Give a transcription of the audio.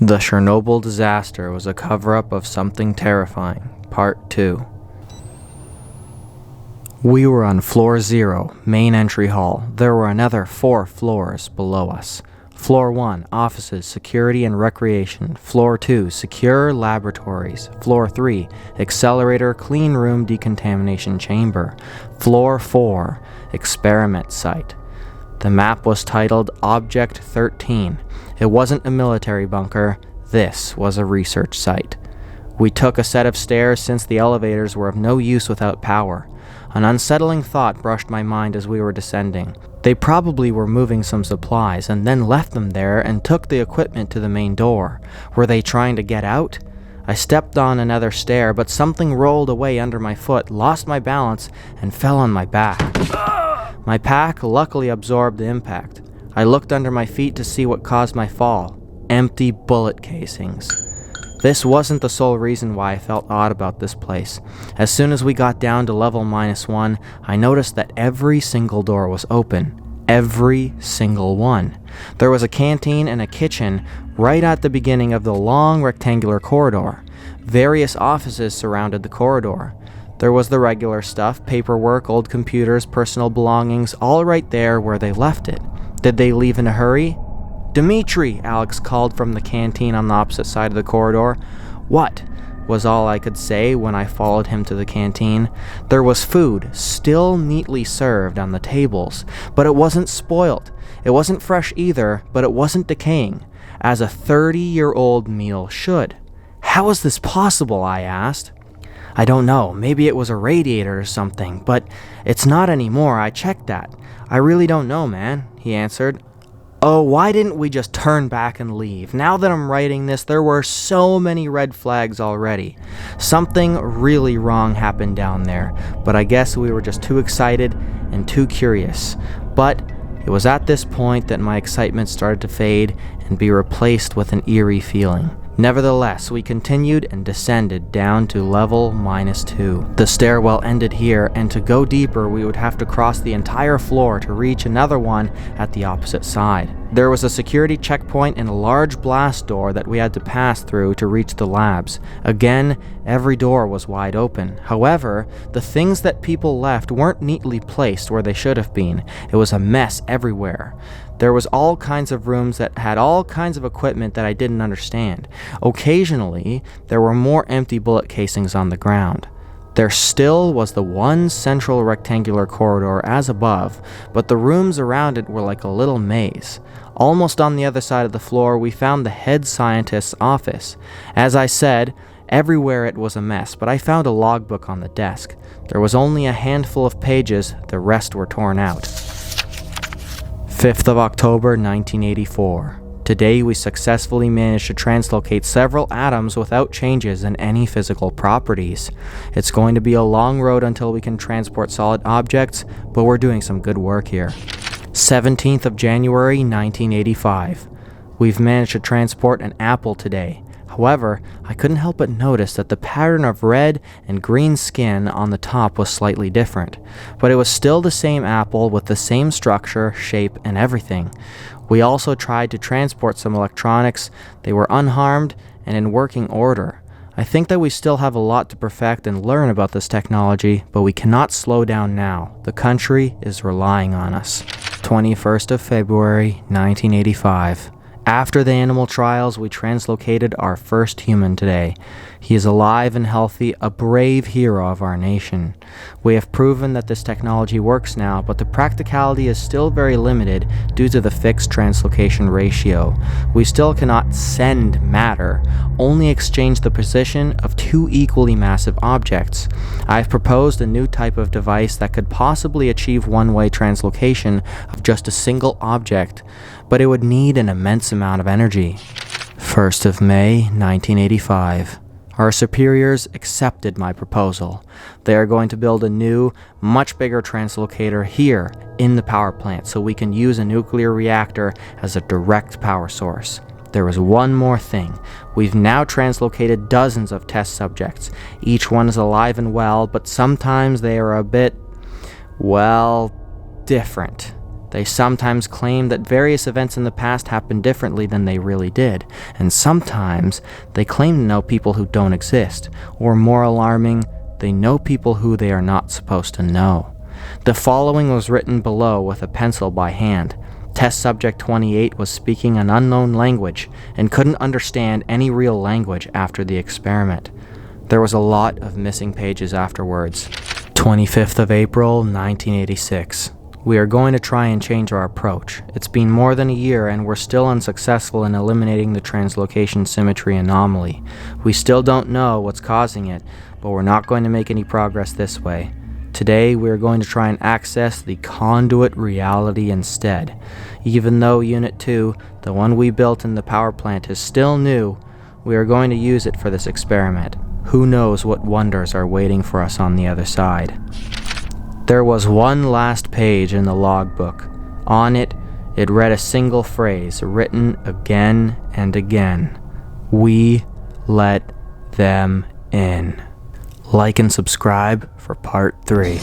The Chernobyl Disaster was a cover-up of something terrifying. Part 2. We were on Floor 0, main entry hall. There were another 4 floors below us. Floor 1, offices, security and recreation. Floor 2, secure laboratories. Floor 3, accelerator, clean room decontamination chamber. Floor 4, experiment site. The map was titled Object 13. It wasn't a military bunker. This was a research site. We took a set of stairs since the elevators were of no use without power. An unsettling thought brushed my mind as we were descending. They probably were moving some supplies and then left them there and took the equipment to the main door. Were they trying to get out? I stepped on another stair, but something rolled away under my foot, lost my balance, and fell on my back. My pack luckily absorbed the impact. I looked under my feet to see what caused my fall. Empty bullet casings. This wasn't the sole reason why I felt odd about this place. As soon as we got down to level -1, I noticed that every single door was open. Every single one. There was a canteen and a kitchen right at the beginning of the long rectangular corridor. Various offices surrounded the corridor. There was the regular stuff, paperwork, old computers, personal belongings, all right there where they left it. Did they leave in a hurry? "Dimitri!" Alex called from the canteen on the opposite side of the corridor. "What?" was all I could say when I followed him to the canteen. There was food, still neatly served on the tables, but it wasn't spoiled. It wasn't fresh either, but it wasn't decaying, as a 30-year-old meal should. "How is this possible?" I asked. "I don't know, maybe it was a radiator or something, but it's not anymore. I checked that. I really don't know, man," he answered. Oh, why didn't we just turn back and leave? Now that I'm writing this, there were so many red flags already. Something really wrong happened down there, but I guess we were just too excited and too curious. But it was at this point that my excitement started to fade and be replaced with an eerie feeling. Nevertheless, we continued and descended down to level -2. The stairwell ended here, and to go deeper we would have to cross the entire floor to reach another one at the opposite side. There was a security checkpoint and a large blast door that we had to pass through to reach the labs. Again, every door was wide open. However, the things that people left weren't neatly placed where they should have been. It was a mess everywhere. There was all kinds of rooms that had all kinds of equipment that I didn't understand. Occasionally, there were more empty bullet casings on the ground. There still was the one central rectangular corridor as above, but the rooms around it were like a little maze. Almost on the other side of the floor, we found the head scientist's office. As I said, everywhere it was a mess, but I found a logbook on the desk. There was only a handful of pages, the rest were torn out. 5th of October, 1984. Today we successfully managed to translocate several atoms without changes in any physical properties. It's going to be a long road until we can transport solid objects, but we're doing some good work here. 17th of January, 1985. We've managed to transport an apple today. However, I couldn't help but notice that the pattern of red and green skin on the top was slightly different, but it was still the same apple with the same structure, shape, and everything. We also tried to transport some electronics. They were unharmed and in working order. I think that we still have a lot to perfect and learn about this technology, but we cannot slow down now. The country is relying on us. 21st of February, 1985. After the animal trials, we translocated our first human today. He is alive and healthy, a brave hero of our nation. We have proven that this technology works now, but the practicality is still very limited due to the fixed translocation ratio. We still cannot send matter, only exchange the position of 2 equally massive objects. I've proposed a new type of device that could possibly achieve one-way translocation of just a single object, but it would need an immense amount of energy. 1st of May, 1985. Our superiors accepted my proposal. They are going to build a new, much bigger translocator here in the power plant so we can use a nuclear reactor as a direct power source. There is one more thing. We've now translocated dozens of test subjects. Each one is alive and well, but sometimes they are a bit, well, different. They sometimes claim that various events in the past happened differently than they really did, and sometimes they claim to know people who don't exist, or more alarming, they know people who they are not supposed to know. The following was written below with a pencil by hand. Test subject 28 was speaking an unknown language and couldn't understand any real language after the experiment. There was a lot of missing pages afterwards. 25th of April, 1986. We are going to try and change our approach. It's been more than a year and we're still unsuccessful in eliminating the translocation symmetry anomaly. We still don't know what's causing it, but we're not going to make any progress this way. Today, we are going to try and access the conduit reality instead. Even though Unit 2, the one we built in the power plant, is still new, we are going to use it for this experiment. Who knows what wonders are waiting for us on the other side. There was one last page in the logbook. On it, it read a single phrase, written again and again. We let them in. Like and subscribe for part 3.